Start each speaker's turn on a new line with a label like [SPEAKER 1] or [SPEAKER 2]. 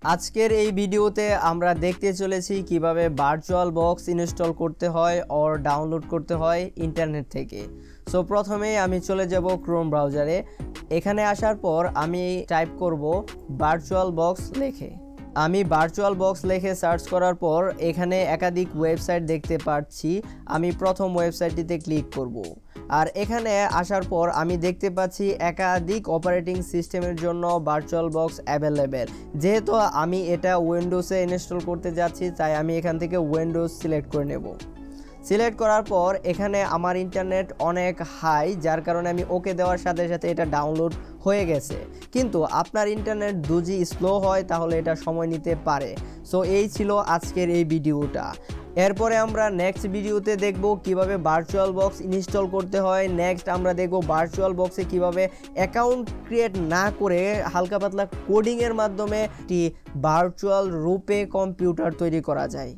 [SPEAKER 1] আজকের এই ভিডিওতে আমরা দেখতে চলেছি কিভাবে ভার্চুয়াল বক্স ইনস্টল করতে হয় অর ডাউনলোড করতে হয় ইন্টারনেট থেকে। সো প্রথমেই আমি চলে যাব ক্রোম ব্রাউজারে। এখানে আসার পর আমি টাইপ করব ভার্চুয়াল বক্স লিখে। আমি ভার্চুয়াল বক্স লিখে সার্চ করার পর এখানে একাধিক ওয়েবসাইট দেখতে পাচ্ছি। আমি প্রথম ওয়েবসাইটটিতে ক্লিক করব। আর এখানে আসার পর আমি দেখতে পাচ্ছি একাধিক অপারেটিং সিস্টেমের জন্য ভার্চুয়াল বক্স অ্যাভেলেবেল। যেহেতু আমি এটা উইন্ডোজে ইনস্টল করতে যাচ্ছি, তাই আমি এখান থেকে উইন্ডোজ সিলেক্ট করে নেব। সিলেক্ট করার পর এখানে আমার ইন্টারনেট অনেক হাই, যার কারণে আমি ওকে দেওয়ার সাথে সাথে এটা ডাউনলোড হয়ে গেছে। কিন্তু আপনার ইন্টারনেট 2G স্লো হয় তাহলে এটা সময় নিতে পারে। সো এই ছিল আজকের এই ভিডিওটা। এরপরে আমরা নেক্সট ভিডিওতে দেখব কিভাবে ভার্চুয়াল বক্স ইনস্টল করতে হয়। নেক্সট আমরা দেখব ভার্চুয়াল বক্সে কিভাবে অ্যাকাউন্ট ক্রিয়েট না করে হালকা পাতলা কোডিংয়ের মাধ্যমে একটি ভার্চুয়াল রূপে কম্পিউটার তৈরি করা যায়।